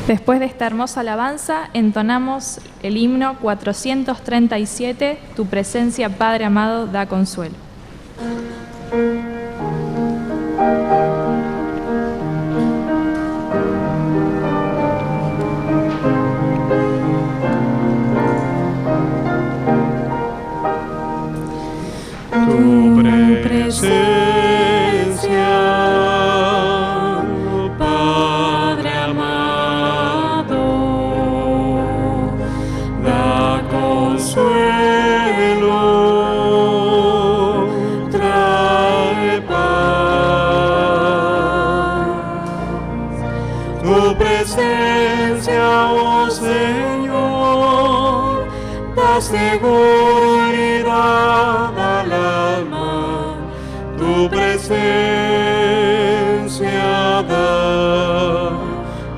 Después de esta hermosa alabanza, entonamos el himno 437, Tu presencia, Padre amado, da consuelo. Tu presencia, Padre amado, da consuelo, trae paz. Tu presencia, oh Señor, da seguridad al alma. Tu presencia da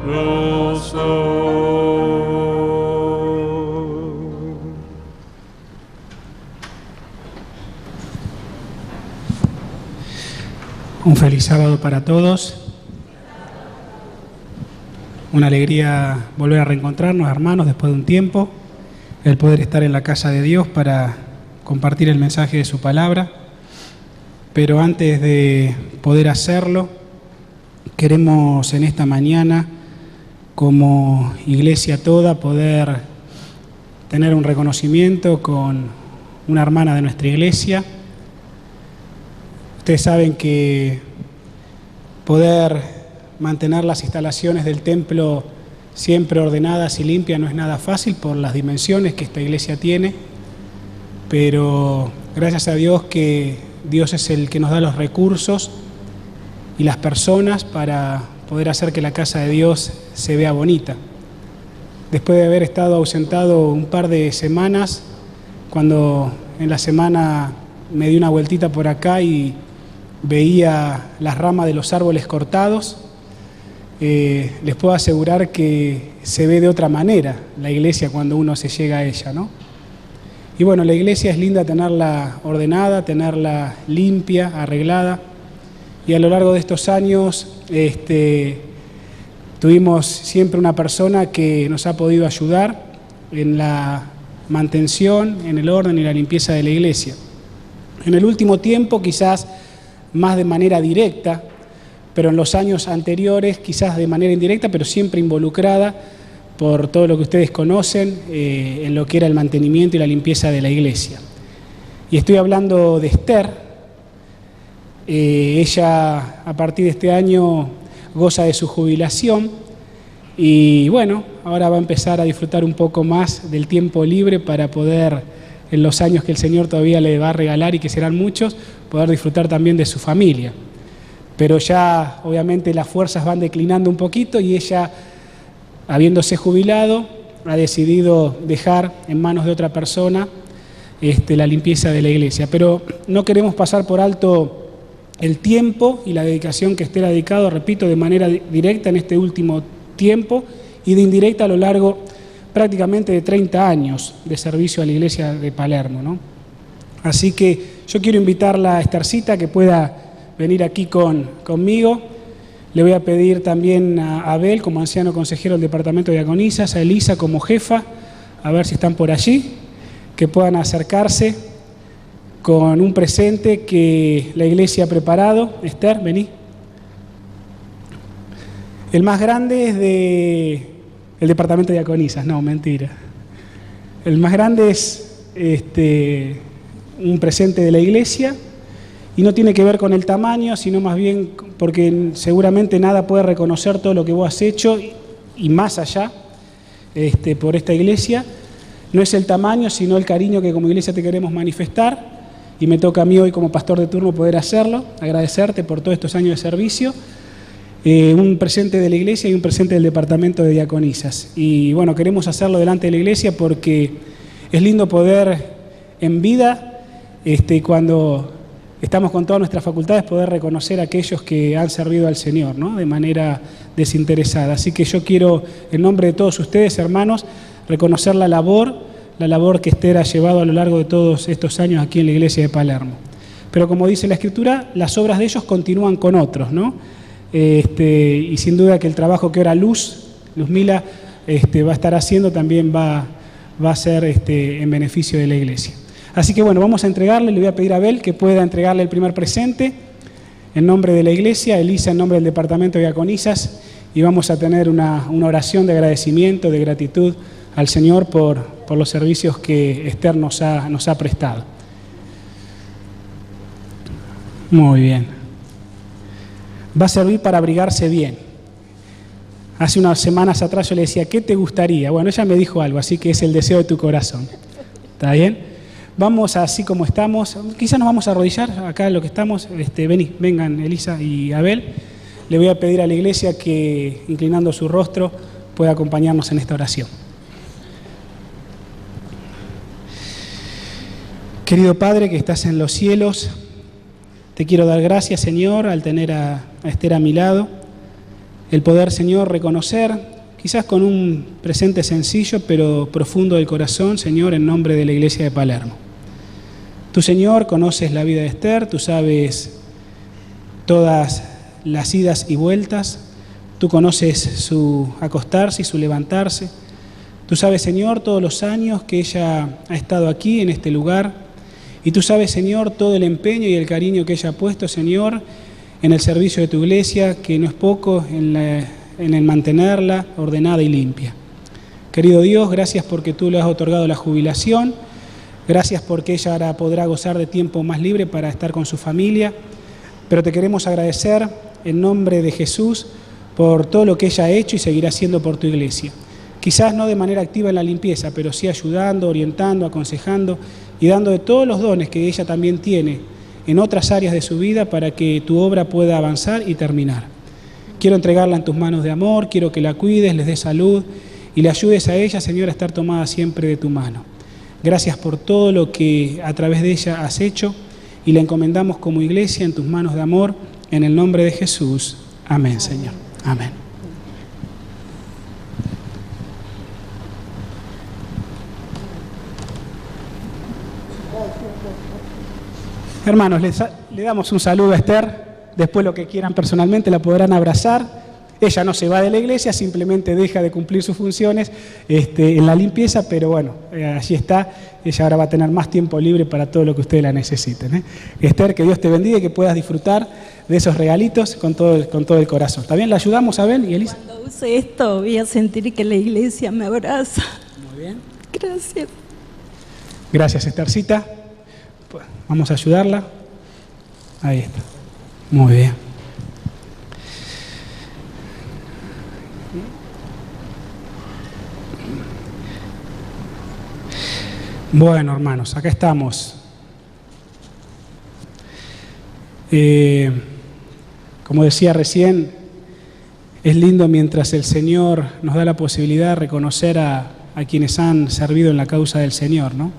gozo. Un feliz sábado para todos. Una alegría volver a reencontrarnos, hermanos, después de un tiempo. El poder estar en la casa de Dios para compartir el mensaje de su palabra. Pero antes de poder hacerlo, queremos en esta mañana, como iglesia toda, poder tener un reconocimiento con una hermana de nuestra iglesia. Ustedes saben que poder mantener las instalaciones del templo siempre ordenadas y limpias no es nada fácil por las dimensiones que esta iglesia tiene, pero gracias a Dios que Dios es el que nos da los recursos y las personas para poder hacer que la casa de Dios se vea bonita. Después de haber estado ausentado un par de semanas, cuando en la semana me di una vueltita por acá y veía las ramas de los árboles cortados, les puedo asegurar que se ve de otra manera la iglesia cuando uno se llega a ella, ¿no? Y bueno, la iglesia es linda tenerla ordenada, tenerla limpia, arreglada, y a lo largo de estos años tuvimos siempre una persona que nos ha podido ayudar en la mantención, en el orden y la limpieza de la iglesia. En el último tiempo, quizás más de manera directa, pero en los años anteriores quizás de manera indirecta, pero siempre involucrada por todo lo que ustedes conocen en lo que era el mantenimiento y la limpieza de la iglesia. Y estoy hablando de Esther. Ella a partir de este año goza de su jubilación y bueno, ahora va a empezar a disfrutar un poco más del tiempo libre para poder, en los años que el Señor todavía le va a regalar y que serán muchos, poder disfrutar también de su familia. Pero ya obviamente las fuerzas van declinando un poquito y ella, habiéndose jubilado, ha decidido dejar en manos de otra persona la limpieza de la iglesia. Pero no queremos pasar por alto el tiempo y la dedicación que Esther ha dedicado, repito, de manera directa en este último tiempo y de indirecta a lo largo prácticamente de 30 años de servicio a la iglesia de Palermo, ¿no? Así que yo quiero invitarla a Esthercita que pueda venir aquí conmigo. Le voy a pedir también a Abel como anciano consejero del departamento de diaconisas, a Elisa como jefa, a ver si están por allí, que puedan acercarse con un presente que la iglesia ha preparado. Esther, vení. El más grande es del departamento de diaconisas, no, mentira. El más grande es un presente de la iglesia. Y no tiene que ver con el tamaño, sino más bien porque seguramente nada puede reconocer todo lo que vos has hecho y más allá por esta iglesia. No es el tamaño, sino el cariño que como iglesia te queremos manifestar. Y me toca a mí hoy como pastor de turno poder hacerlo, agradecerte por todos estos años de servicio. Un presente de la iglesia y un presente del departamento de diaconisas. Y bueno, queremos hacerlo delante de la iglesia porque es lindo poder en vida, cuando estamos con todas nuestras facultades, poder reconocer a aquellos que han servido al Señor, ¿no? De manera desinteresada. Así que yo quiero, en nombre de todos ustedes, hermanos, reconocer la labor que Esther ha llevado a lo largo de todos estos años aquí en la iglesia de Palermo. Pero como dice la Escritura, las obras de ellos continúan con otros, ¿no? Y sin duda que el trabajo que ahora Luz Luzmila va a estar haciendo también va a ser en beneficio de la iglesia. Así que bueno, vamos a entregarle, le voy a pedir a Abel que pueda entregarle el primer presente en nombre de la iglesia, Elisa en nombre del departamento de diaconisas, y vamos a tener una oración de agradecimiento, de gratitud al Señor por los servicios que Esther nos ha prestado. Muy bien. Va a servir para abrigarse bien. Hace unas semanas atrás yo le decía, ¿qué te gustaría? Bueno, ella me dijo algo, así que es el deseo de tu corazón. ¿Está bien? Vamos así como estamos, quizás nos vamos a arrodillar acá en lo que estamos, vengan Elisa y Abel. Le voy a pedir a la iglesia que, inclinando su rostro, pueda acompañarnos en esta oración. Querido Padre que estás en los cielos, te quiero dar gracias, Señor, al tener a Esther a mi lado, el poder, Señor, reconocer, quizás con un presente sencillo, pero profundo del corazón, Señor, en nombre de la iglesia de Palermo. Tú, Señor, conoces la vida de Esther, tú sabes todas las idas y vueltas, tú conoces su acostarse y su levantarse, tú sabes, Señor, todos los años que ella ha estado aquí, en este lugar, y tú sabes, Señor, todo el empeño y el cariño que ella ha puesto, Señor, en el servicio de tu iglesia, que no es poco, en el mantenerla ordenada y limpia. Querido Dios, gracias porque tú le has otorgado la jubilación, gracias porque ella ahora podrá gozar de tiempo más libre para estar con su familia, pero te queremos agradecer en nombre de Jesús por todo lo que ella ha hecho y seguirá haciendo por tu iglesia. Quizás no de manera activa en la limpieza, pero sí ayudando, orientando, aconsejando y dando de todos los dones que ella también tiene en otras áreas de su vida para que tu obra pueda avanzar y terminar. Quiero entregarla en tus manos de amor, quiero que la cuides, les des salud y le ayudes a ella, Señor, a estar tomada siempre de tu mano. Gracias por todo lo que a través de ella has hecho y la encomendamos como iglesia en tus manos de amor, en el nombre de Jesús. Amén, Señor. Amén. Hermanos, le damos un saludo a Esther. Después lo que quieran personalmente la podrán abrazar. Ella no se va de la iglesia, simplemente deja de cumplir sus funciones en la limpieza, pero bueno, allí está. Ella ahora va a tener más tiempo libre para todo lo que ustedes la necesiten. Esther, que Dios te bendiga y que puedas disfrutar de esos regalitos con todo el corazón. ¿Está bien? ¿La ayudamos, Abel y Elisa? Cuando use esto voy a sentir que la iglesia me abraza. Muy bien. Gracias. Gracias, Esthercita. Pues, vamos a ayudarla. Ahí está. Muy bien. Bueno, hermanos, acá estamos. Como decía recién, es lindo mientras el Señor nos da la posibilidad de reconocer a quienes han servido en la causa del Señor, ¿no?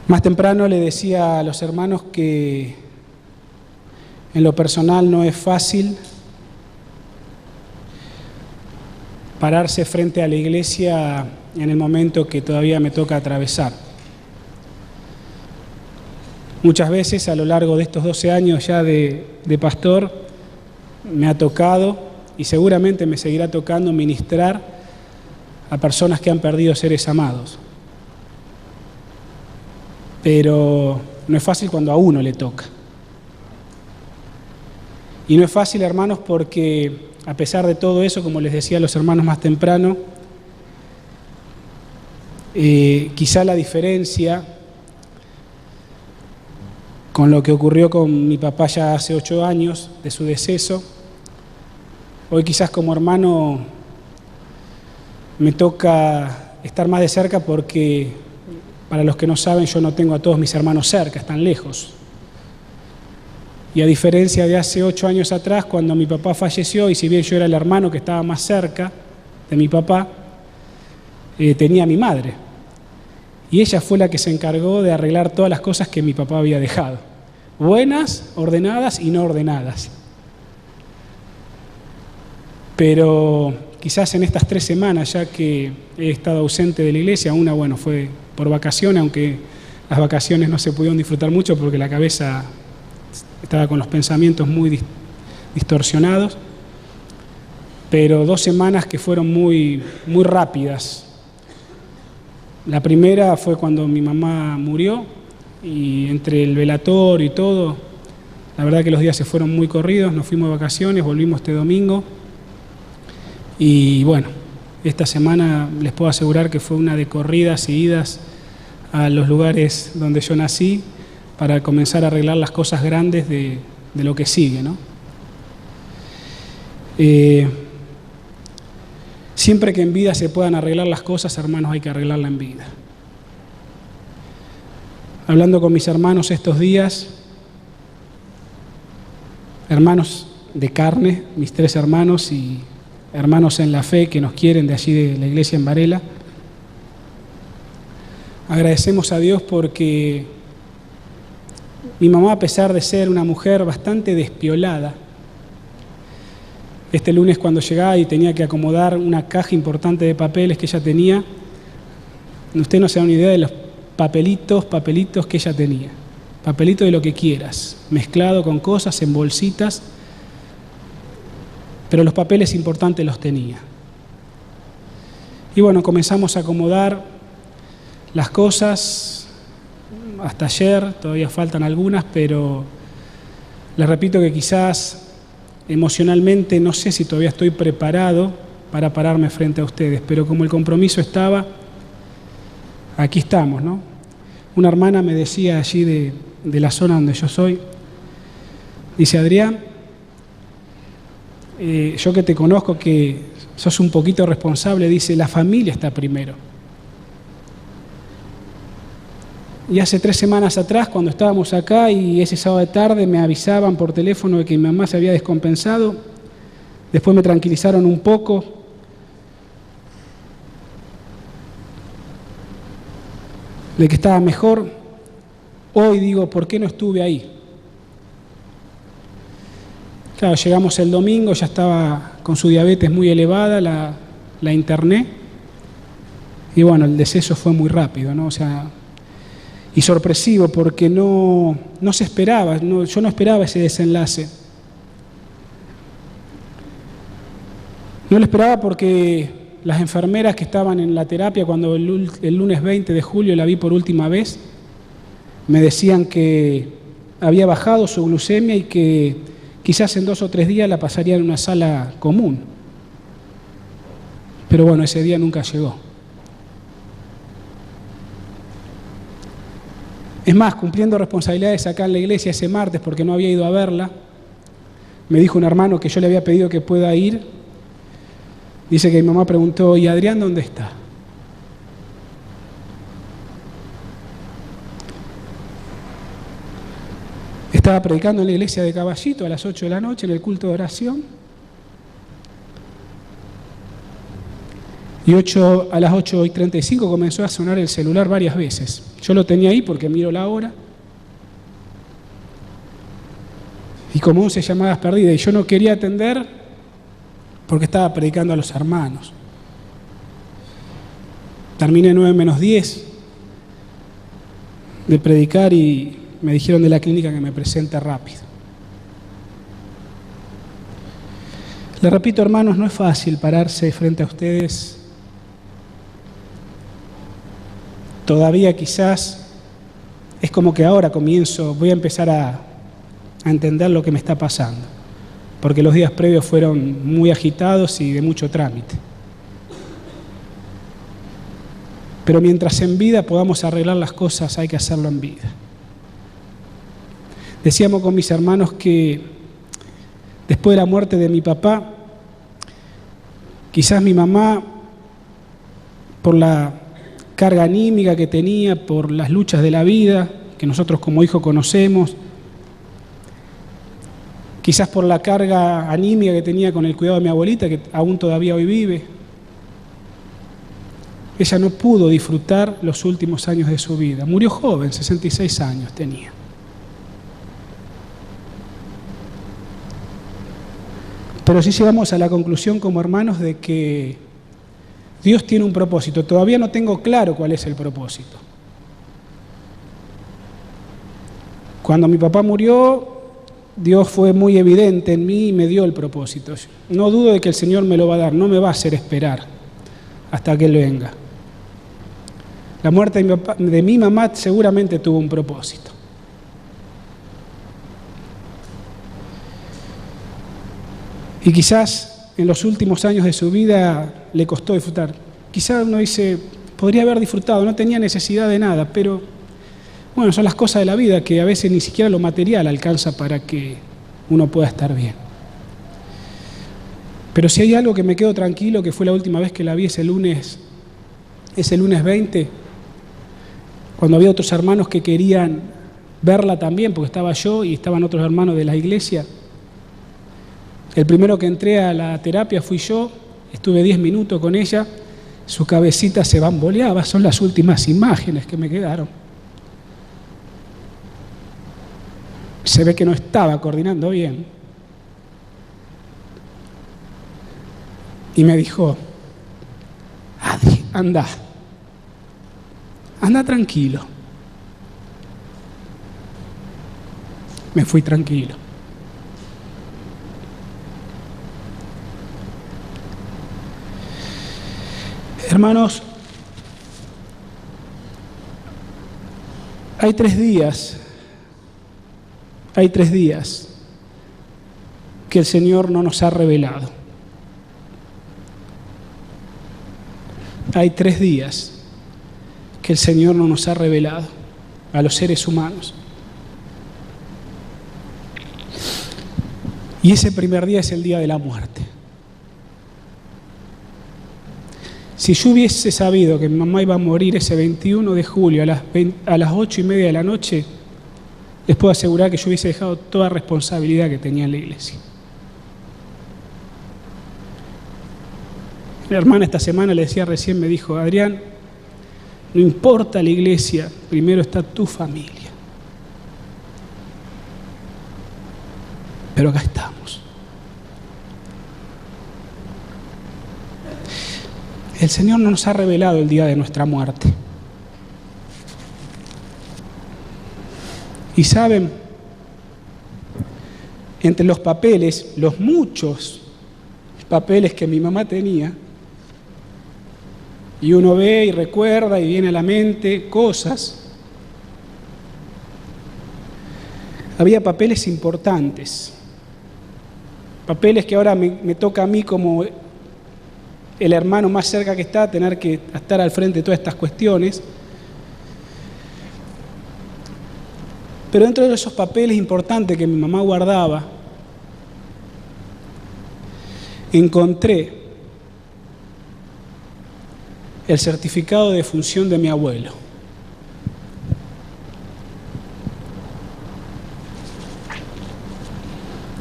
Más temprano le decía a los hermanos que en lo personal no es fácil pararse frente a la iglesia en el momento que todavía me toca atravesar. Muchas veces a lo largo de estos 12 años ya de pastor me ha tocado y seguramente me seguirá tocando ministrar a personas que han perdido seres amados. Pero no es fácil cuando a uno le toca. Y no es fácil, hermanos, porque a pesar de todo eso, como les decía a los hermanos más temprano, quizá la diferencia con lo que ocurrió con mi papá ya hace 8 años de su deceso, hoy quizás como hermano me toca estar más de cerca porque, para los que no saben, yo no tengo a todos mis hermanos cerca, están lejos. Y a diferencia de hace 8 años atrás, cuando mi papá falleció, y si bien yo era el hermano que estaba más cerca de mi papá, tenía a mi madre. Y ella fue la que se encargó de arreglar todas las cosas que mi papá había dejado. Buenas, ordenadas y no ordenadas. Pero quizás en estas 3 semanas, ya que he estado ausente de la iglesia, una, bueno, fue por vacaciones, aunque las vacaciones no se pudieron disfrutar mucho porque la cabeza estaba con los pensamientos muy distorsionados. pero 2 semanas que fueron muy, muy rápidas. La primera fue cuando mi mamá murió, y entre el velatorio y todo, la verdad que los días se fueron muy corridos. Nos fuimos de vacaciones, volvimos este domingo, y bueno, esta semana les puedo asegurar que fue una de corridas y idas a los lugares donde yo nací para comenzar a arreglar las cosas grandes de lo que sigue, ¿no? Siempre que en vida se puedan arreglar las cosas, hermanos, hay que arreglarla en vida. Hablando con mis hermanos estos días, hermanos de carne, mis 3 hermanos y hermanos en la fe que nos quieren de allí de la iglesia en Varela, agradecemos a Dios porque mi mamá, a pesar de ser una mujer bastante despiolada, este lunes cuando llegaba y tenía que acomodar una caja importante de papeles que ella tenía, usted no se da una idea de los papelitos que ella tenía. Papelitos de lo que quieras, mezclado con cosas en bolsitas, pero los papeles importantes los tenía. Y bueno, comenzamos a acomodar las cosas hasta ayer, todavía faltan algunas, pero les repito que quizás emocionalmente no sé si todavía estoy preparado para pararme frente a ustedes, pero como el compromiso estaba, aquí estamos, ¿no? Una hermana me decía allí de la zona donde yo soy, dice: Adrián, yo que te conozco, que sos un poquito responsable, dice, la familia está primero. Y hace 3 semanas atrás, cuando estábamos acá y ese sábado de tarde me avisaban por teléfono de que mi mamá se había descompensado, después me tranquilizaron un poco, de que estaba mejor. Hoy digo, ¿por qué no estuve ahí? Claro, llegamos el domingo, ya estaba con su diabetes muy elevada, la interné, y bueno, el deceso fue muy rápido, ¿no? O sea, y sorpresivo, porque no se esperaba, yo no esperaba ese desenlace. No lo esperaba porque las enfermeras que estaban en la terapia cuando el lunes 20 de julio la vi por última vez, me decían que había bajado su glucemia y que quizás en 2 o 3 días la pasaría en una sala común. Pero bueno, ese día nunca llegó. Es más, cumpliendo responsabilidades acá en la iglesia ese martes, porque no había ido a verla, me dijo un hermano que yo le había pedido que pueda ir. Dice que mi mamá preguntó: ¿y Adrián dónde está? Estaba predicando en la iglesia de Caballito a las 8 de la noche en el culto de oración. Y a las 8:35 comenzó a sonar el celular varias veces. Yo lo tenía ahí porque miro la hora. Y como 11 llamadas perdidas. Y yo no quería atender porque estaba predicando a los hermanos. Terminé 9 menos 10 de predicar y me dijeron de la clínica que me presente rápido. Les repito, hermanos, no es fácil pararse frente a ustedes. Todavía quizás es como que ahora voy a empezar a entender lo que me está pasando, porque los días previos fueron muy agitados y de mucho trámite. Pero mientras en vida podamos arreglar las cosas, hay que hacerlo en vida. Decíamos con mis hermanos que después de la muerte de mi papá, quizás mi mamá, por la carga anímica que tenía, por las luchas de la vida, que nosotros como hijos conocemos, quizás por la carga anímica que tenía con el cuidado de mi abuelita, que aún todavía hoy vive, ella no pudo disfrutar los últimos años de su vida. Murió joven, 66 años tenía. Pero sí llegamos a la conclusión como hermanos de que Dios tiene un propósito. Todavía no tengo claro cuál es el propósito. Cuando mi papá murió, Dios fue muy evidente en mí y me dio el propósito. No dudo de que el Señor me lo va a dar, no me va a hacer esperar hasta que Él venga. La muerte de mi mamá seguramente tuvo un propósito. Y quizás en los últimos años de su vida le costó disfrutar. Quizás uno dice, podría haber disfrutado, no tenía necesidad de nada, pero bueno, son las cosas de la vida que a veces ni siquiera lo material alcanza para que uno pueda estar bien. Pero si hay algo que me quedo tranquilo, que fue la última vez que la vi ese lunes 20, cuando había otros hermanos que querían verla también, porque estaba yo y estaban otros hermanos de la iglesia. El primero que entré a la terapia fui yo, estuve 10 minutos con ella, su cabecita se bamboleaba, son las últimas imágenes que me quedaron. Se ve que no estaba coordinando bien. Y me dijo, Adri, anda tranquilo. Me fui tranquilo. Hermanos, hay 3 días que el Señor no nos ha revelado. Hay 3 días que el Señor no nos ha revelado a los seres humanos. Y ese primer día es el día de la muerte. Si yo hubiese sabido que mi mamá iba a morir ese 21 de julio a las 8:30 de la noche, les puedo asegurar que yo hubiese dejado toda responsabilidad que tenía en la iglesia. Mi hermana esta semana le decía recién, me dijo, Adrián, no importa la iglesia, primero está tu familia. Pero acá estamos. El Señor no nos ha revelado el día de nuestra muerte. Y saben, entre los papeles, los muchos papeles que mi mamá tenía, y uno ve y recuerda y viene a la mente cosas, había papeles importantes, papeles que ahora me toca a mí como el hermano más cerca que está, tener que estar al frente de todas estas cuestiones. Pero dentro de esos papeles importantes que mi mamá guardaba, encontré el certificado de defunción de mi abuelo.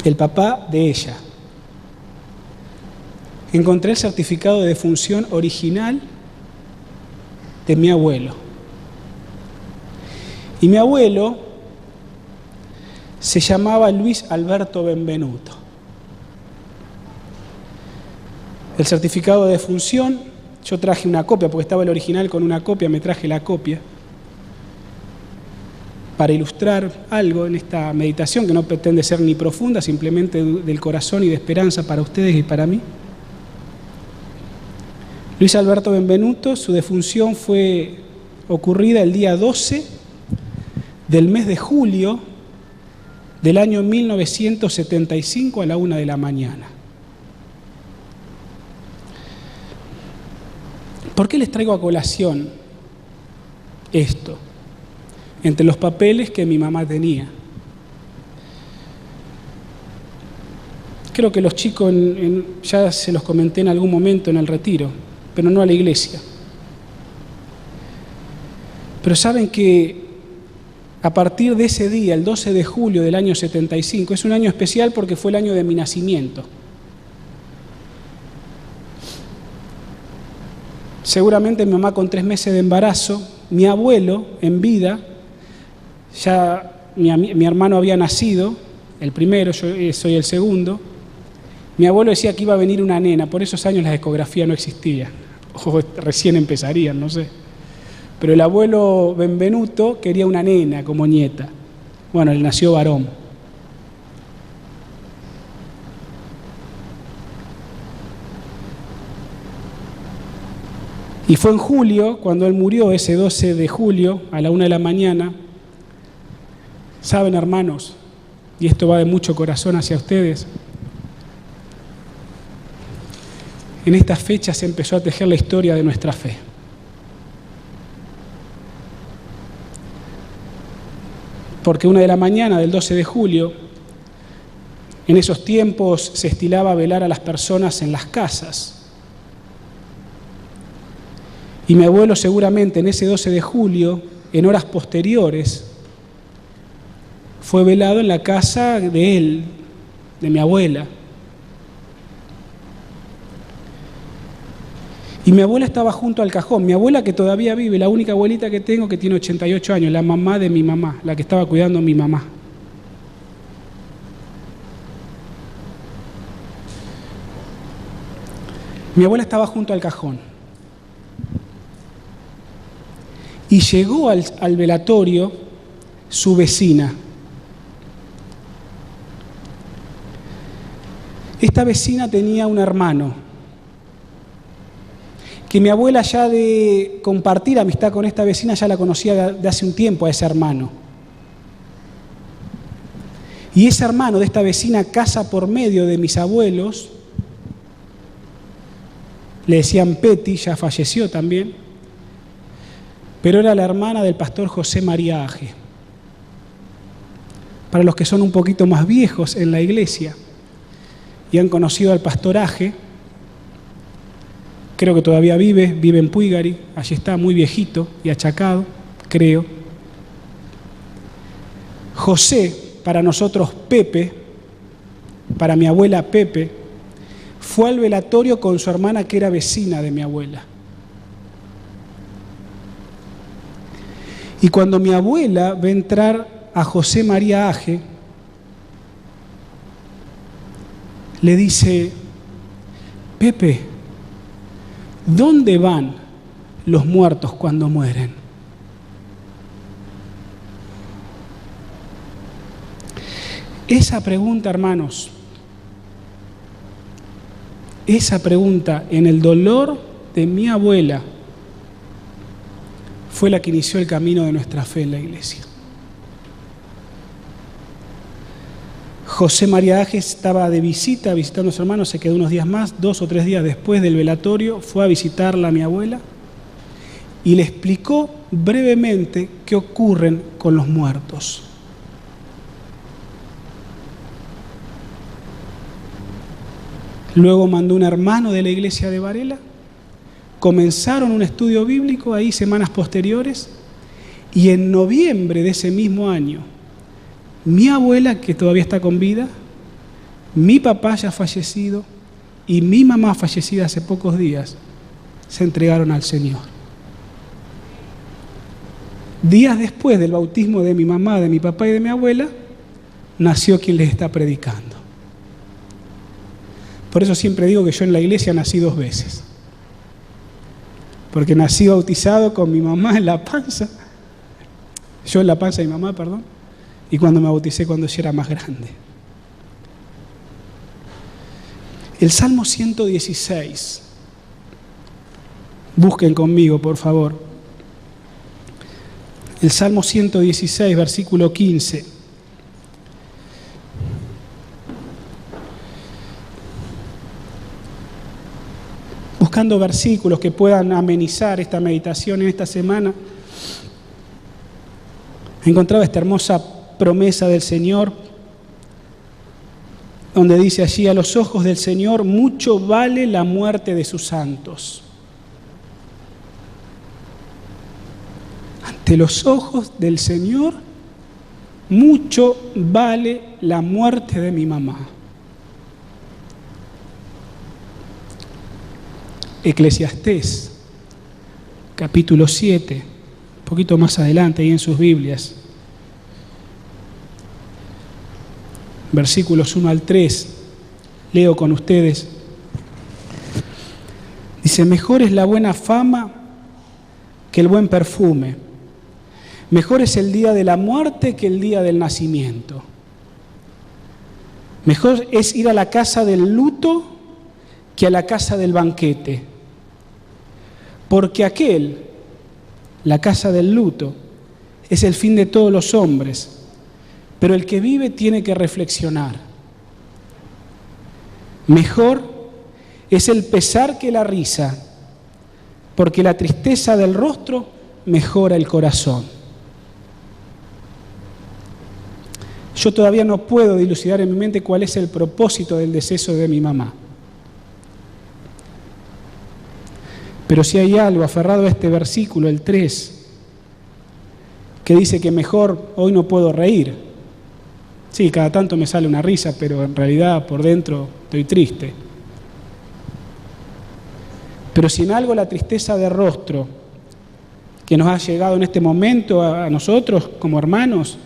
El papá de ella. Encontré el certificado de defunción original de mi abuelo. Y mi abuelo se llamaba Luis Alberto Benvenuto. El certificado de defunción, yo traje una copia, porque estaba el original con una copia, me traje la copia, para ilustrar algo en esta meditación que no pretende ser ni profunda, simplemente del corazón y de esperanza para ustedes y para mí. Luis Alberto Benvenuto, su defunción fue ocurrida el día 12 del mes de julio del año 1975 a la 1 de la mañana. ¿Por qué les traigo a colación esto? Entre los papeles que mi mamá tenía. Creo que los chicos, ya se los comenté en algún momento en el retiro, pero no a la iglesia. Pero saben que a partir de ese día, el 12 de julio del año 75, es un año especial porque fue el año de mi nacimiento. Seguramente mi mamá con 3 meses de embarazo, mi abuelo en vida, ya mi hermano había nacido, el primero, yo soy el segundo. Mi abuelo decía que iba a venir una nena, por esos años las ecografías no existían, o recién empezarían, no sé. Pero el abuelo Benvenuto quería una nena como nieta. Bueno, le nació varón. Y fue en julio, cuando él murió, ese 12 de julio, a la 1 de la mañana. Saben, hermanos, y esto va de mucho corazón hacia ustedes, en esta fecha se empezó a tejer la historia de nuestra fe. Porque 1 de la mañana del 12 de julio, en esos tiempos se estilaba velar a las personas en las casas. Y mi abuelo seguramente en ese 12 de julio, en horas posteriores, fue velado en la casa de él, de mi abuela. Y mi abuela estaba junto al cajón. Mi abuela, que todavía vive, la única abuelita que tengo, que tiene 88 años, la mamá de mi mamá, la que estaba cuidando a mi mamá. Mi abuela estaba junto al cajón. Y llegó al velatorio su vecina. Esta vecina tenía un hermano, que mi abuela, ya de compartir amistad con esta vecina, ya la conocía de hace un tiempo a ese hermano. Y ese hermano de esta vecina, casa por medio de mis abuelos, le decían Peti, ya falleció también, pero era la hermana del pastor José María Aje. Para los que son un poquito más viejos en la iglesia y han conocido al pastor Aje, creo que todavía vive en Puigari, allí está, muy viejito y achacado, creo. José, para nosotros Pepe, para mi abuela Pepe, fue al velatorio con su hermana, que era vecina de mi abuela. Y cuando mi abuela ve entrar a José María Aje, le dice: Pepe, ¿dónde van los muertos cuando mueren? Esa pregunta, hermanos, esa pregunta en el dolor de mi abuela fue la que inició el camino de nuestra fe en la iglesia. José María Aje estaba de visita, visitando a su hermano, se quedó unos días más, 2 o 3 días después del velatorio, fue a visitarla a mi abuela y le explicó brevemente qué ocurren con los muertos. Luego mandó un hermano de la iglesia de Varela, comenzaron un estudio bíblico ahí semanas posteriores, y en noviembre de ese mismo año, mi abuela, que todavía está con vida, mi papá ya fallecido y mi mamá fallecida hace pocos días, se entregaron al Señor. Días después del bautismo de mi mamá, de mi papá y de mi abuela, nació quien les está predicando. Por eso siempre digo que yo en la iglesia nací 2 veces. Porque nací bautizado con mi mamá en la panza, yo en la panza de mi mamá, perdón, y cuando me bauticé cuando yo era más grande. El Salmo 116, busquen conmigo, por favor. El Salmo 116, versículo 15. Buscando versículos que puedan amenizar esta meditación en esta semana, encontraba esta hermosa promesa del Señor, donde dice allí: a los ojos del Señor mucho vale la muerte de sus santos. Ante los ojos del Señor mucho vale la muerte de mi mamá. Eclesiastés, capítulo 7, un poquito más adelante ahí en sus Biblias, versículos 1 al 3, leo con ustedes. Dice: mejor es la buena fama que el buen perfume, mejor es el día de la muerte que el día del nacimiento, mejor es ir a la casa del luto que a la casa del banquete, Porque aquel, la casa del luto, es el fin de todos los hombres, pero el que vive tiene que reflexionar. Mejor es el pesar que la risa, porque la tristeza del rostro mejora el corazón. Yo todavía no puedo dilucidar en mi mente cuál es el propósito del deceso de mi mamá. Pero si hay algo aferrado a este versículo, el 3, que dice que mejor hoy no puedo reír. Sí, cada tanto me sale una risa, pero en realidad por dentro estoy triste. Pero si en algo la tristeza de rostro que nos ha llegado en este momento a nosotros como hermanos,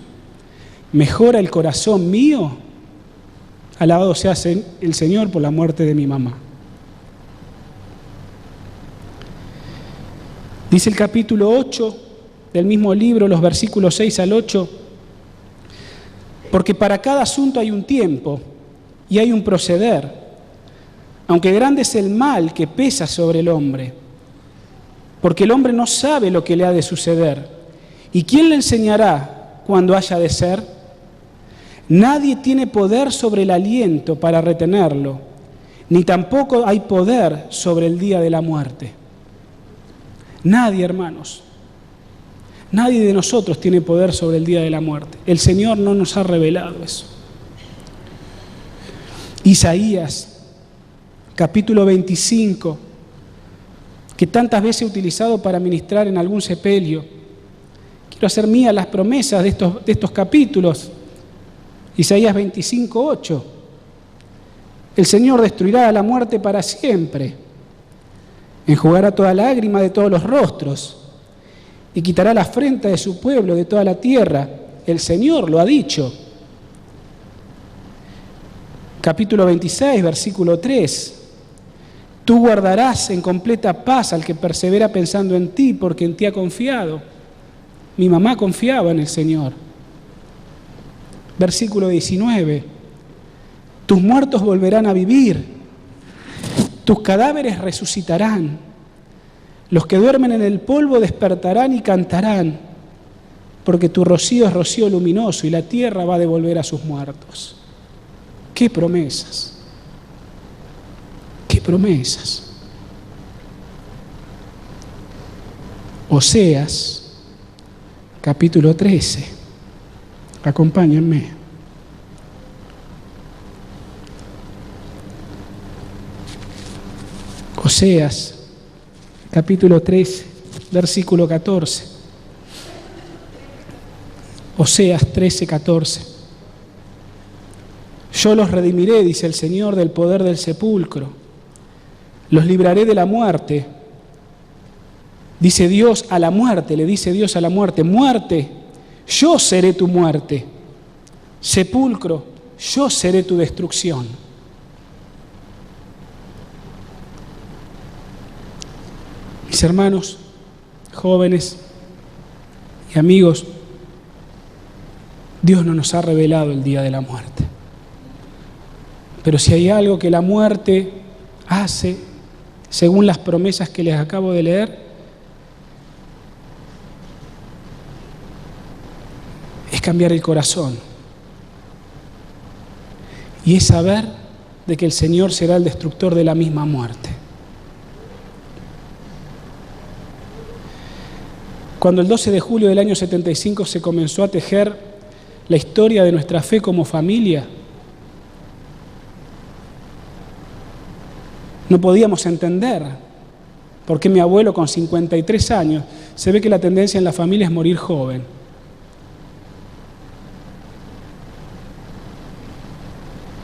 mejora el corazón mío, alabado sea el Señor por la muerte de mi mamá. Dice el capítulo 8 del mismo libro, los versículos 6 al 8, porque para cada asunto hay un tiempo y hay un proceder, aunque grande es el mal que pesa sobre el hombre, porque el hombre no sabe lo que le ha de suceder. ¿Y quién le enseñará cuándo haya de ser? Nadie tiene poder sobre el aliento para retenerlo, ni tampoco hay poder sobre el día de la muerte. Nadie, hermanos. Nadie de nosotros tiene poder sobre el día de la muerte. El Señor no nos ha revelado eso. Isaías, capítulo 25, que tantas veces he utilizado para ministrar en algún sepelio. Quiero hacer mías las promesas de estos capítulos. Isaías 25, 8. El Señor destruirá a la muerte para siempre. Enjugará toda lágrima de todos los rostros y quitará la afrenta de su pueblo, de toda la tierra. El Señor lo ha dicho. Capítulo 26, versículo 3. Tú guardarás en completa paz al que persevera pensando en ti, porque en ti ha confiado. Mi mamá confiaba en el Señor. Versículo 19. Tus muertos volverán a vivir. Tus cadáveres resucitarán. Los que duermen en el polvo despertarán y cantarán, porque tu rocío es rocío luminoso y la tierra va a devolver a sus muertos. ¡Qué promesas! ¡Qué promesas! Oseas, capítulo 13. Acompáñenme. Oseas, capítulo 3, versículo 14. Oseas 13, 14. Yo los redimiré, dice el Señor, del poder del sepulcro. Los libraré de la muerte. Dice Dios a la muerte, le dice Dios a la muerte, muerte, yo seré tu muerte. Sepulcro, yo seré tu destrucción. Mis hermanos, jóvenes y amigos, Dios no nos ha revelado el día de la muerte. Pero si hay algo que la muerte hace, según las promesas que les acabo de leer, es cambiar el corazón. Y es saber de que el Señor será el destructor de la misma muerte. Cuando el 12 de julio del año 75 se comenzó a tejer la historia de nuestra fe como familia, no podíamos entender por qué mi abuelo con 53 años, se ve que la tendencia en la familia es morir joven.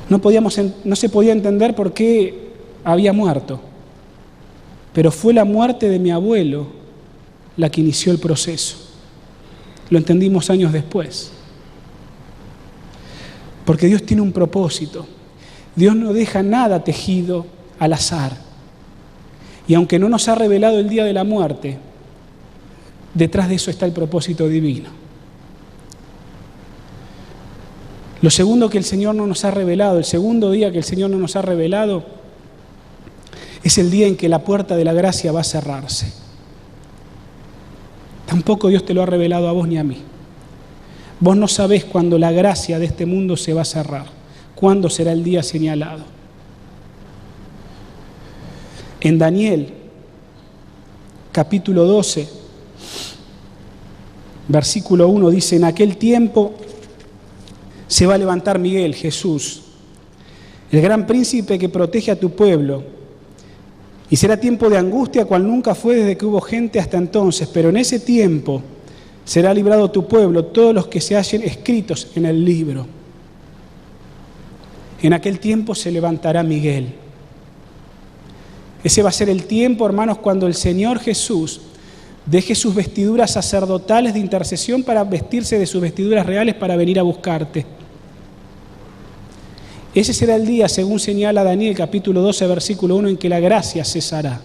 No se podía entender por qué había muerto, pero fue la muerte de mi abuelo la que inició el proceso. Lo entendimos años después. Porque Dios tiene un propósito. Dios no deja nada tejido al azar. Y aunque no nos ha revelado el día de la muerte, detrás de eso está el propósito divino. Lo segundo que el Señor no nos ha revelado, el segundo día que el Señor no nos ha revelado, es el día en que la puerta de la gracia va a cerrarse. Tampoco Dios te lo ha revelado a vos ni a mí. Vos no sabés cuándo la gracia de este mundo se va a cerrar, cuándo será el día señalado. En Daniel, capítulo 12, versículo 1 dice: en aquel tiempo se va a levantar Miguel, Jesús, el gran príncipe que protege a tu pueblo, y será tiempo de angustia cual nunca fue desde que hubo gente hasta entonces, pero en ese tiempo será librado tu pueblo, todos los que se hallen escritos en el libro. En aquel tiempo se levantará Miguel. Ese va a ser el tiempo, hermanos, cuando el Señor Jesús deje sus vestiduras sacerdotales de intercesión para vestirse de sus vestiduras reales para venir a buscarte. Ese será el día, según señala Daniel, capítulo 12, versículo 1, en que la gracia cesará.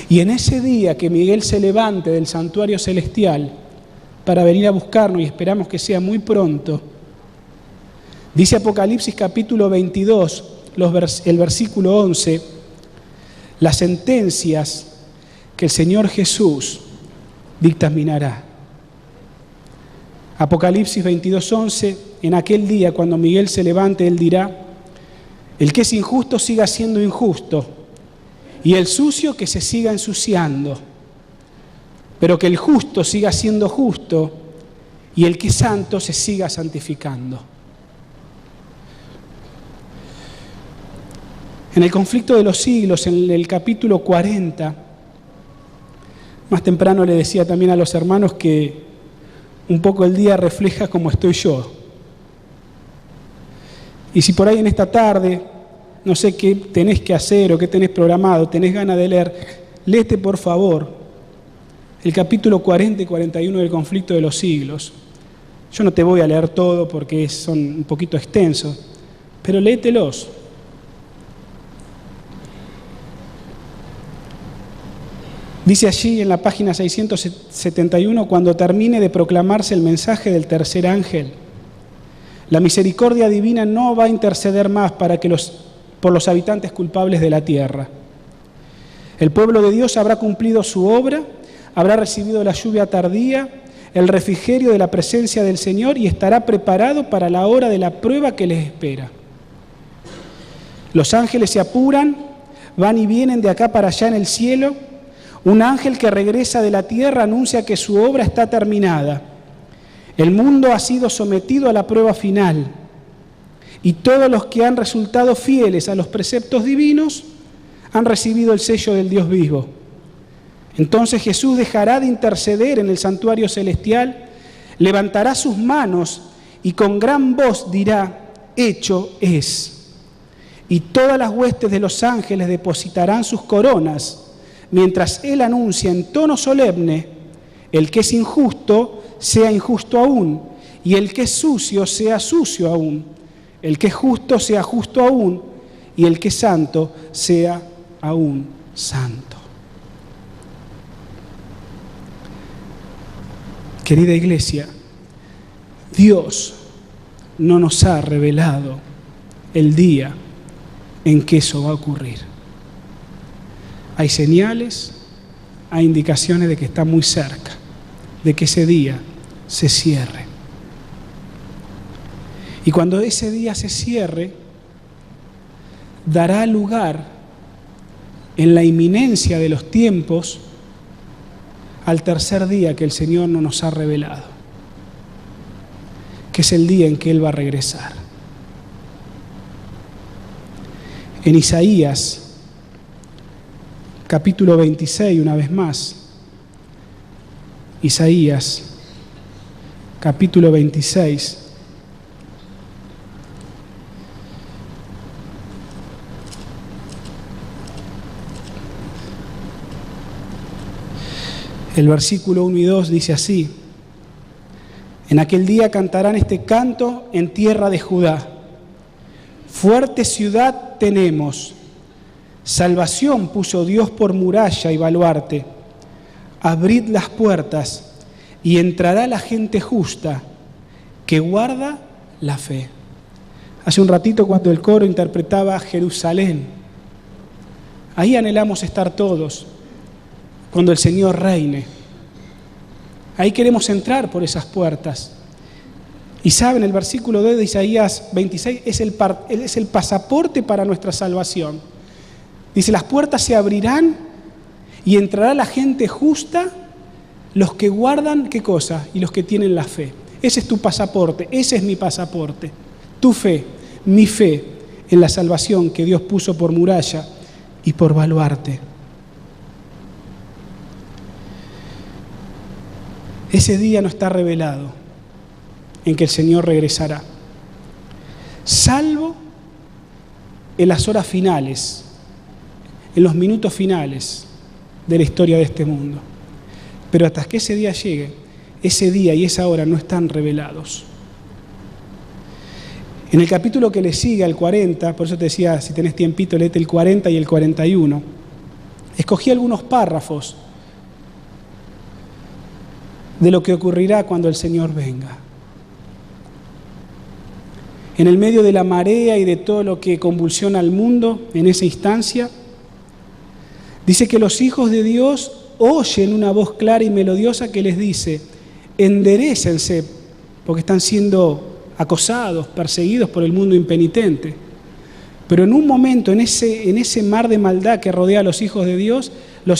Y en ese día que Miguel se levante del santuario celestial para venir a buscarnos, y esperamos que sea muy pronto, dice Apocalipsis capítulo 22, el versículo 11, las sentencias que el Señor Jesús dictaminará. Apocalipsis 22, 11, en aquel día cuando Miguel se levante, él dirá: el que es injusto siga siendo injusto, y el sucio que se siga ensuciando, pero que el justo siga siendo justo, y el que es santo se siga santificando. En el conflicto de los siglos, en el capítulo 40, más temprano le decía también a los hermanos que un poco el día refleja cómo estoy yo. Y si por ahí en esta tarde, no sé qué tenés que hacer o qué tenés programado, tenés ganas de leer, léete por favor el capítulo 40 y 41 del conflicto de los siglos. Yo no te voy a leer todo porque son un poquito extensos, pero léetelos. Dice allí en la página 671, cuando termine de proclamarse el mensaje del tercer ángel, la misericordia divina no va a interceder más por los habitantes culpables de la tierra. El pueblo de Dios habrá cumplido su obra, habrá recibido la lluvia tardía, el refrigerio de la presencia del Señor y estará preparado para la hora de la prueba que les espera. Los ángeles se apuran, van y vienen de acá para allá en el cielo. Un ángel que regresa de la tierra anuncia que su obra está terminada. El mundo ha sido sometido a la prueba final y todos los que han resultado fieles a los preceptos divinos han recibido el sello del Dios vivo. Entonces Jesús dejará de interceder en el santuario celestial, levantará sus manos y con gran voz dirá: hecho es. Y todas las huestes de los ángeles depositarán sus coronas mientras Él anuncia en tono solemne: el que es injusto, sea injusto aún, y el que es sucio, sea sucio aún, el que es justo, sea justo aún, y el que es santo, sea aún santo. Querida iglesia, Dios no nos ha revelado el día en que eso va a ocurrir. Hay señales, hay indicaciones de que está muy cerca, de que ese día se cierre. Y cuando ese día se cierre, dará lugar en la inminencia de los tiempos al tercer día que el Señor no nos ha revelado, que es el día en que Él va a regresar. En Isaías, capítulo 26, una vez más, Isaías, capítulo 26, el versículo 1 y 2 dice así: en aquel día cantarán este canto en tierra de Judá. Fuerte ciudad tenemos, salvación puso Dios por muralla y baluarte. Abrid las puertas y entrará la gente justa que guarda la fe. Hace un ratito cuando el coro interpretaba Jerusalén, ahí anhelamos estar todos. cuando el Señor reine. Ahí queremos entrar por esas puertas. Y saben, el versículo 2 de Isaías 26 es el pasaporte para nuestra salvación. Dice, las puertas se abrirán y entrará la gente justa, los que guardan, ¿qué cosa? Y los que tienen la fe. Ese es tu pasaporte, ese es mi pasaporte. Tu fe, mi fe en la salvación que Dios puso por muralla y por baluarte. Ese día no está revelado en que el Señor regresará, salvo en las horas finales, en los minutos finales de la historia de este mundo. Pero hasta que ese día llegue, ese día y esa hora no están revelados. En el capítulo que le sigue, al 40, por eso te decía, si tenés tiempito, léete el 40 y el 41, escogí algunos párrafos de lo que ocurrirá cuando el Señor venga. En el medio de la marea y de todo lo que convulsiona al mundo en esa instancia, dice que los hijos de Dios oyen una voz clara y melodiosa que les dice, enderécense, porque están siendo acosados, perseguidos por el mundo impenitente. Pero en un momento, en ese mar de maldad que rodea a los hijos de Dios, los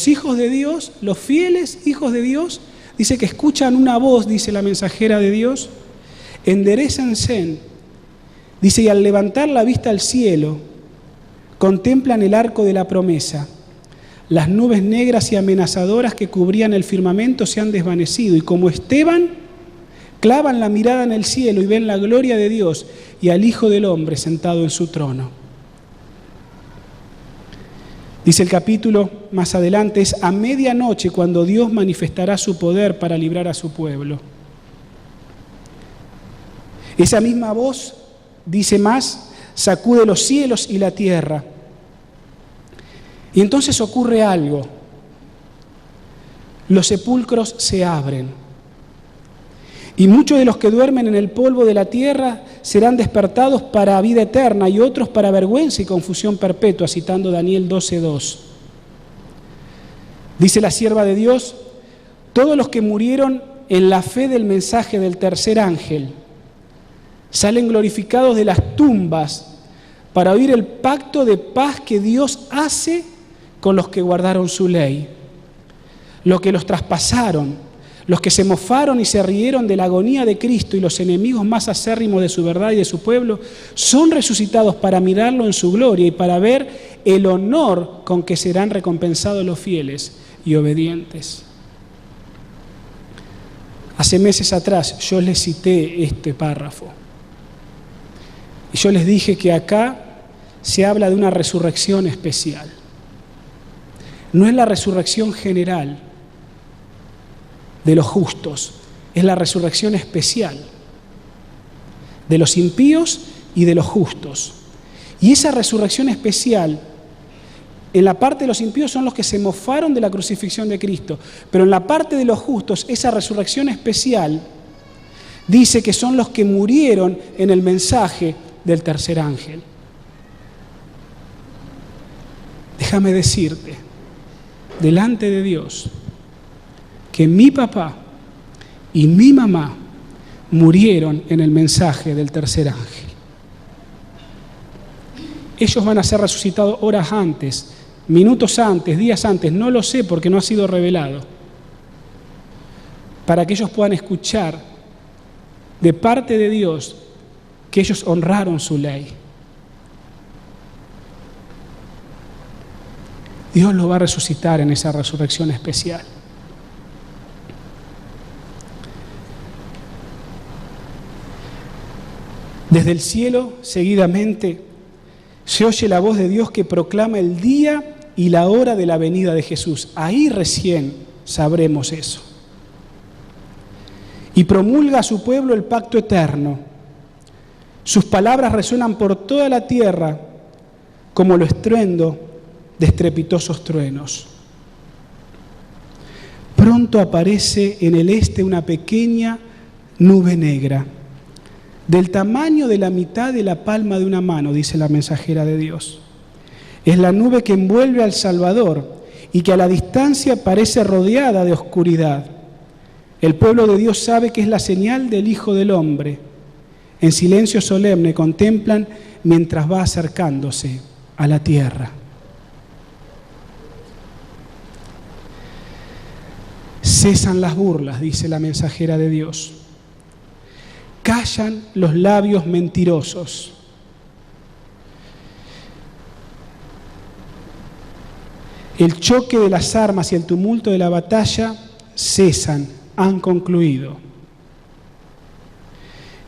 fieles hijos de Dios, dice que escuchan una voz, dice la mensajera de Dios, enderécense, dice, y al levantar la vista al cielo, contemplan el arco de la promesa. Las nubes negras y amenazadoras que cubrían el firmamento se han desvanecido, y como Esteban, clavan la mirada en el cielo y ven la gloria de Dios y al Hijo del Hombre sentado en su trono. Dice el capítulo más adelante, es a medianoche cuando Dios manifestará su poder para librar a su pueblo. Esa misma voz, dice más, sacude los cielos y la tierra. Y entonces ocurre algo. Los sepulcros se abren. Y muchos de los que duermen en el polvo de la tierra serán despertados para vida eterna y otros para vergüenza y confusión perpetua, citando Daniel 12:2. Dice la sierva de Dios, todos los que murieron en la fe del mensaje del tercer ángel salen glorificados de las tumbas para oír el pacto de paz que Dios hace con los que guardaron su ley, los que los traspasaron, los que se mofaron y se rieron de la agonía de Cristo y los enemigos más acérrimos de su verdad y de su pueblo, son resucitados para mirarlo en su gloria y para ver el honor con que serán recompensados los fieles y obedientes. Hace meses atrás yo les cité este párrafo y yo les dije que acá se habla de una resurrección especial. No es la resurrección general de los justos, es la resurrección especial de los impíos y de los justos. Y esa resurrección especial, en la parte de los impíos son los que se mofaron de la crucifixión de Cristo, pero en la parte de los justos, esa resurrección especial dice que son los que murieron en el mensaje del tercer ángel. Déjame decirte, delante de Dios, que mi papá y mi mamá murieron en el mensaje del tercer ángel. Ellos van a ser resucitados horas antes, minutos antes, días antes, no lo sé porque no ha sido revelado, para que ellos puedan escuchar de parte de Dios que ellos honraron su ley. Dios los va a resucitar en esa resurrección especial. Desde el cielo, seguidamente, se oye la voz de Dios que proclama el día y la hora de la venida de Jesús. Ahí recién sabremos eso. Y promulga a su pueblo el pacto eterno. Sus palabras resuenan por toda la tierra como el estruendo de estrepitosos truenos. Pronto aparece en el este una pequeña nube negra, del tamaño de la mitad de la palma de una mano, dice la mensajera de Dios. Es la nube que envuelve al Salvador y que a la distancia parece rodeada de oscuridad. El pueblo de Dios sabe que es la señal del Hijo del Hombre. En silencio solemne contemplan mientras va acercándose a la tierra. Cesan las burlas, dice la mensajera de Dios. Callan los labios mentirosos. El choque de las armas y el tumulto de la batalla cesan, han concluido.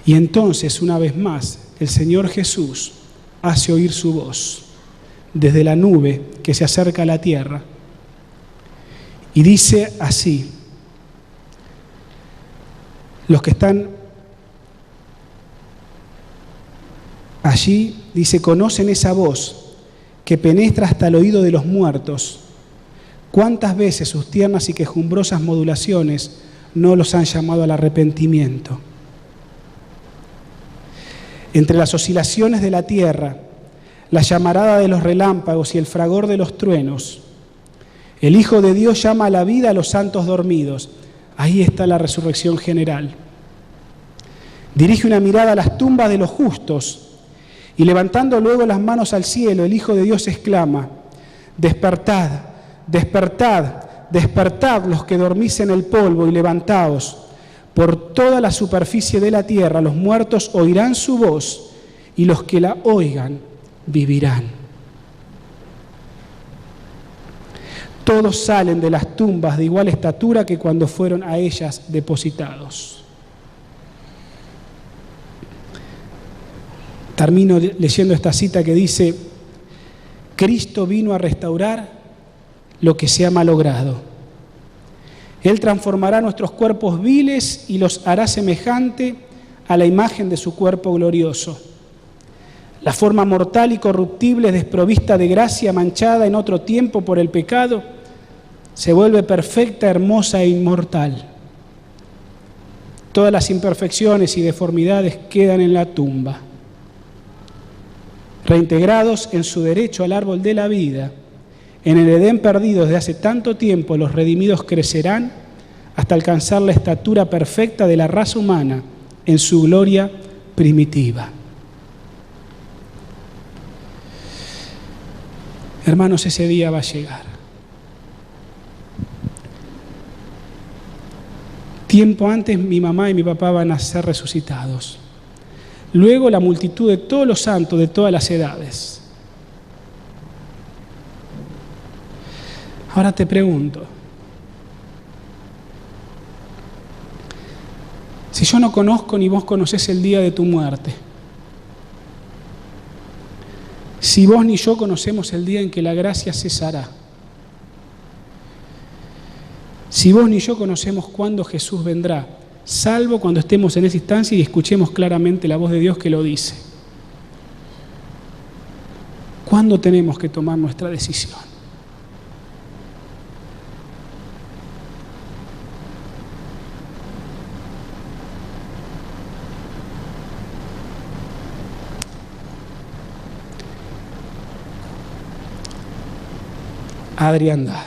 Y entonces, una vez más, el Señor Jesús hace oír su voz desde la nube que se acerca a la tierra. Y dice así: los que están allí, dice, conocen esa voz que penetra hasta el oído de los muertos. ¿Cuántas veces sus tiernas y quejumbrosas modulaciones no los han llamado al arrepentimiento? Entre las oscilaciones de la tierra, la llamarada de los relámpagos y el fragor de los truenos, el Hijo de Dios llama a la vida a los santos dormidos. Ahí está la resurrección general. Dirige una mirada a las tumbas de los justos y levantando luego las manos al cielo, el Hijo de Dios exclama: despertad, despertad, despertad los que dormís en el polvo y levantaos. Por toda la superficie de la tierra los muertos oirán su voz y los que la oigan vivirán. Todos salen de las tumbas de igual estatura que cuando fueron a ellas depositados. Termino leyendo esta cita que dice: Cristo vino a restaurar lo que se ha malogrado. Él transformará nuestros cuerpos viles y los hará semejante a la imagen de su cuerpo glorioso. La forma mortal y corruptible, desprovista de gracia, manchada en otro tiempo por el pecado, se vuelve perfecta, hermosa e inmortal. Todas las imperfecciones y deformidades quedan en la tumba. Reintegrados en su derecho al árbol de la vida, en el Edén perdido desde hace tanto tiempo, los redimidos crecerán hasta alcanzar la estatura perfecta de la raza humana en su gloria primitiva. Hermanos, ese día va a llegar. Tiempo antes mi mamá y mi papá van a ser resucitados. Luego la multitud de todos los santos de todas las edades. Ahora te pregunto, si yo no conozco ni vos conocés el día de tu muerte, si vos ni yo conocemos el día en que la gracia cesará, si vos ni yo conocemos cuándo Jesús vendrá, salvo cuando estemos en esa instancia y escuchemos claramente la voz de Dios que lo dice, ¿cuándo tenemos que tomar nuestra decisión? Adri, anda.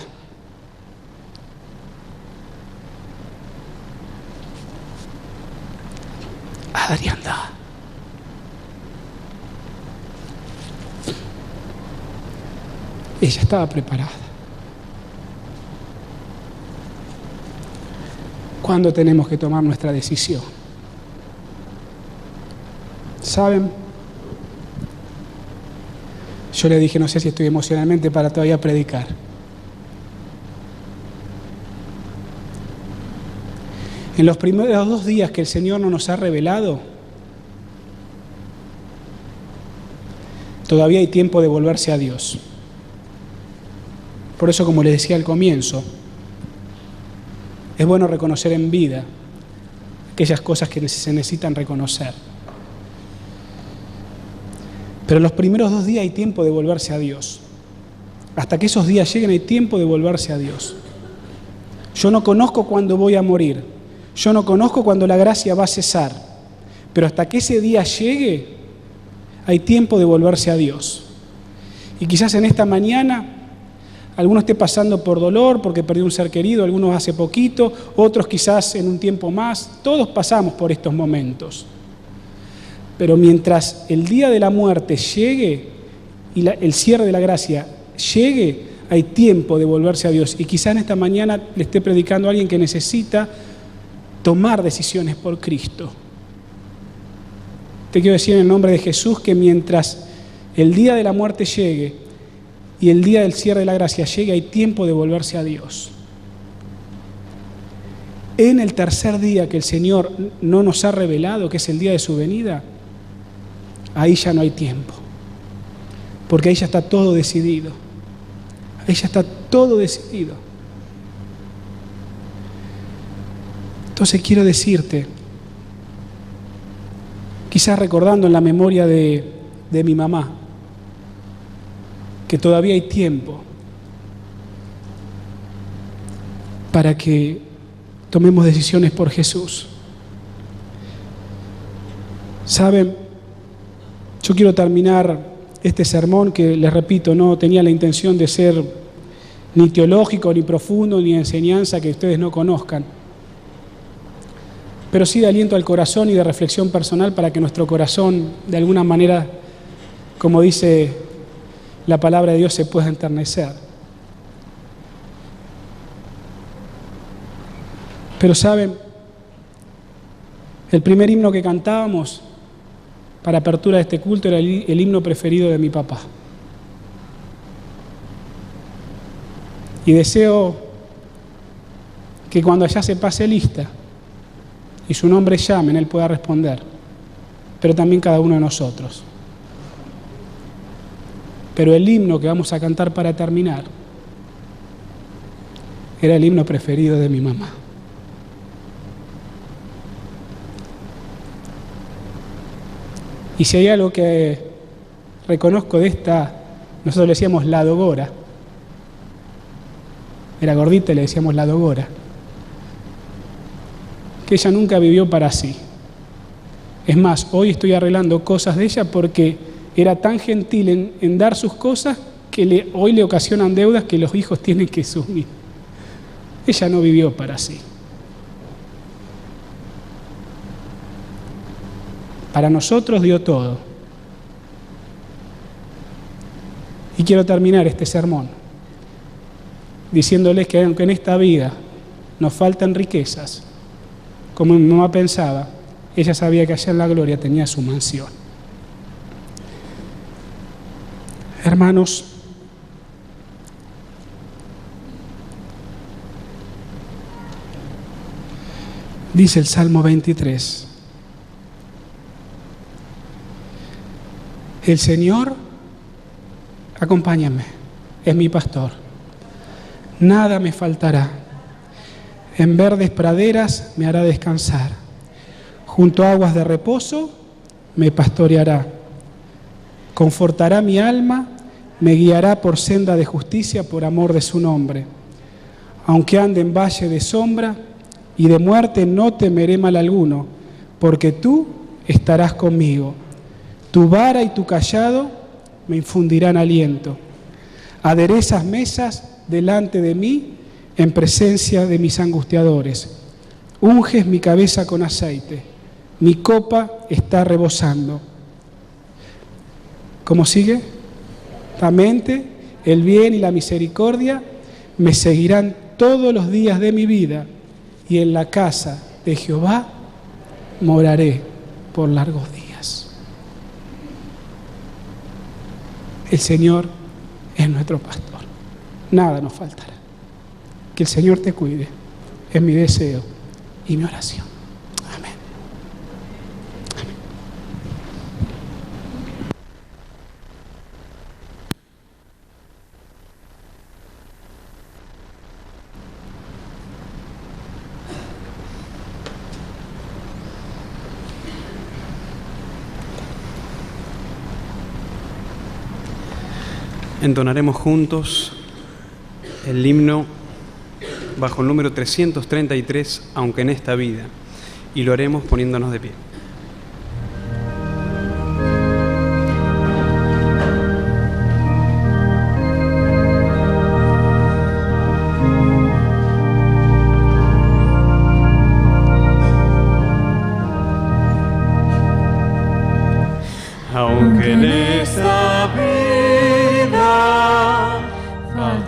Adri, anda. Ella estaba preparada. ¿Cuándo tenemos que tomar nuestra decisión? ¿Saben? Yo le dije, no sé si estoy emocionalmente para todavía predicar. En los primeros 2 días que el Señor no nos ha revelado, todavía hay tiempo de volverse a Dios. Por eso, como les decía al comienzo, es bueno reconocer en vida aquellas cosas que se necesitan reconocer. Pero en los primeros 2 días hay tiempo de volverse a Dios. Hasta que esos días lleguen hay tiempo de volverse a Dios. Yo no conozco cuándo voy a morir. Yo no conozco cuándo la gracia va a cesar. Pero hasta que ese día llegue, hay tiempo de volverse a Dios. Y quizás en esta mañana alguno esté pasando por dolor porque perdió un ser querido, algunos hace poquito, otros quizás en un tiempo más. Todos pasamos por estos momentos. Pero mientras el día de la muerte llegue y el cierre de la gracia llegue, hay tiempo de volverse a Dios. Y quizás en esta mañana le esté predicando a alguien que necesita tomar decisiones por Cristo. Te quiero decir en el nombre de Jesús que mientras el día de la muerte llegue y el día del cierre de la gracia llegue, hay tiempo de volverse a Dios. En el tercer día que el Señor no nos ha revelado, que es el día de su venida, ahí ya no hay tiempo, porque ahí ya está todo decidido. Ahí ya está todo decidido. Entonces quiero decirte, quizás recordando en la memoria de mi mamá, que todavía hay tiempo para que tomemos decisiones por Jesús. ¿Saben? Yo quiero terminar este sermón que, les repito, no tenía la intención de ser ni teológico, ni profundo, ni enseñanza que ustedes no conozcan, pero sí de aliento al corazón y de reflexión personal para que nuestro corazón, de alguna manera, como dice la palabra de Dios, se pueda enternecer. Pero ¿saben? El primer himno que cantábamos para apertura de este culto era el himno preferido de mi papá. Y deseo que cuando allá se pase lista y su nombre llamen, Él pueda responder, pero también cada uno de nosotros. Pero el himno que vamos a cantar para terminar era el himno preferido de mi mamá. Y si hay algo que reconozco de esta, nosotros le decíamos la Dogora. Era gordita y le decíamos la Dogora. Que ella nunca vivió para sí. Es más, hoy estoy arreglando cosas de ella porque era tan gentil en dar sus cosas que hoy le ocasionan deudas que los hijos tienen que asumir. Ella no vivió para sí. Para nosotros dio todo. Y quiero terminar este sermón diciéndoles que aunque en esta vida nos faltan riquezas, como mi mamá pensaba, ella sabía que allá en la gloria tenía su mansión. Hermanos, dice el Salmo 23, el Señor, acompáñame, es mi pastor, nada me faltará, en verdes praderas me hará descansar, junto a aguas de reposo me pastoreará, confortará mi alma, me guiará por senda de justicia por amor de su nombre. Aunque ande en valle de sombra y de muerte, no temeré mal alguno, porque tú estarás conmigo. Tu vara y tu cayado me infundirán aliento. Aderezas mesas delante de mí en presencia de mis angustiadores. Unges mi cabeza con aceite, mi copa está rebosando. ¿Cómo sigue? Ciertamente, el bien y la misericordia me seguirán todos los días de mi vida, y en la casa de Jehová moraré por largos días. El Señor es nuestro pastor. Nada nos faltará. Que el Señor te cuide. Es mi deseo y mi oración. Amén. Amén. Entonaremos juntos el himno bajo el número 333, aunque en esta vida, y lo haremos poniéndonos de pie.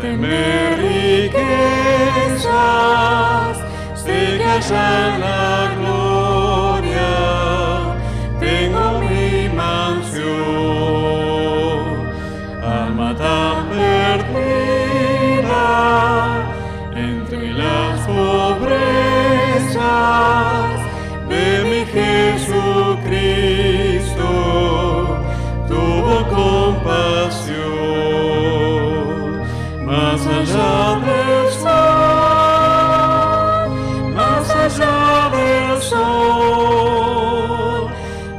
denme riquezas, sé que allá en la gloria tengo mi mansión. Alma tan perdida entre las pobrezas de mi Jesucristo, tuvo compasión. Más allá del sol, más allá del sol,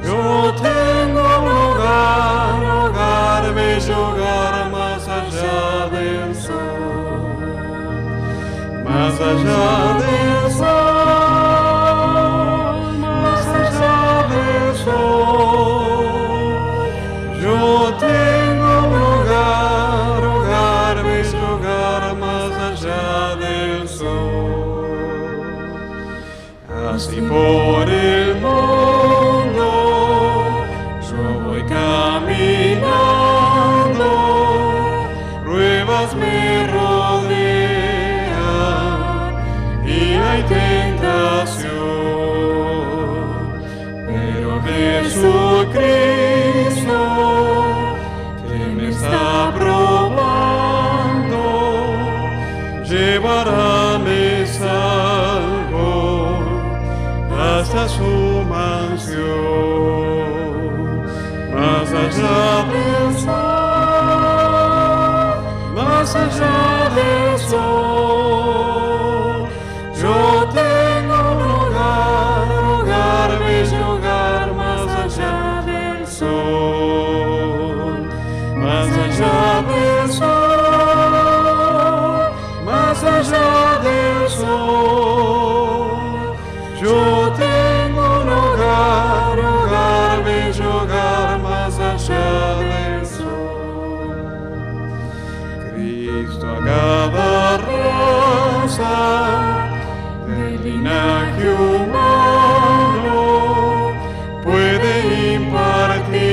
yo tengo un hogar, hogar, bello hogar, más allá del sol, más allá del sol, más allá del sol, yo tengo un hogar, hogar, bello hogar, más allá del sol. Así por el mundo yo voy caminando, pruebas me rodean y hay tentación, pero Jesucristo que me está probando, llevará mi salvo hasta su mansión. Más allá del sol, más allá del sol, yo tengo un hogar, hogar, bello hogar, más allá del sol, más allá del sol, más allá del sol, yo tengo un hogar, hogar, bello hogar, más allá del sol. Cristo a cada raza del linaje humano puede impartirle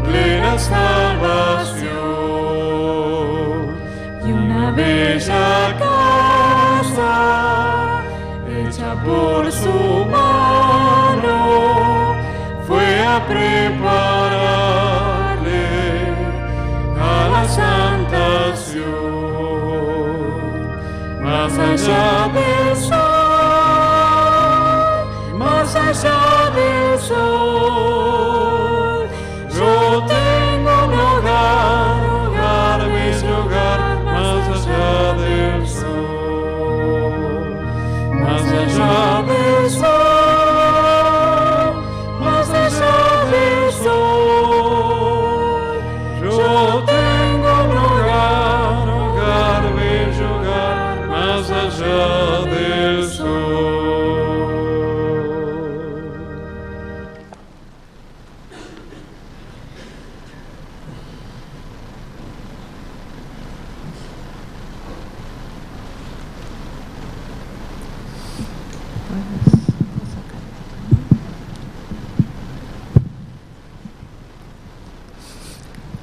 plena salvación, y una bella casa hecha por su mano fue a prepararle a la santación. Más allá del sol, más allá del sol, yo tengo un hogar, hogar, bello hogar, más allá del sol, más allá del sol, más allá del sol, yo tengo un hogar, hogar, bello hogar, más allá del sol.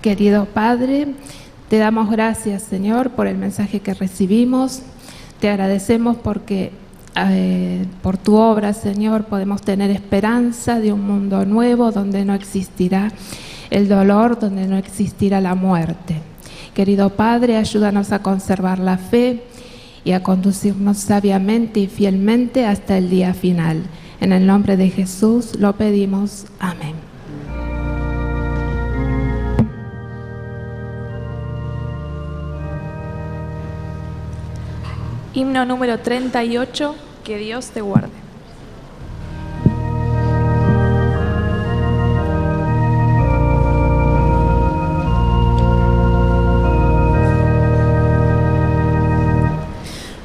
Querido Padre, te damos gracias, Señor, por el mensaje que recibimos. Te agradecemos porque por tu obra, Señor, podemos tener esperanza de un mundo nuevo donde no existirá el dolor, donde no existirá la muerte. Querido Padre, ayúdanos a conservar la fe y a conducirnos sabiamente y fielmente hasta el día final. En el nombre de Jesús lo pedimos. Amén. Himno número 38, que Dios te guarde.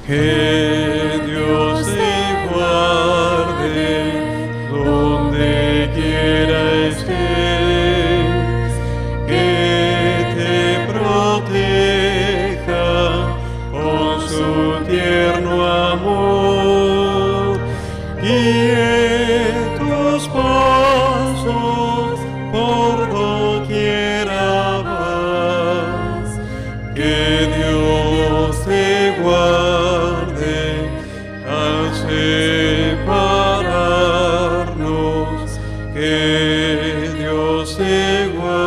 Que Dios te guarde donde quiera estés, que te proteja con su tierno amor, Dios te guarde.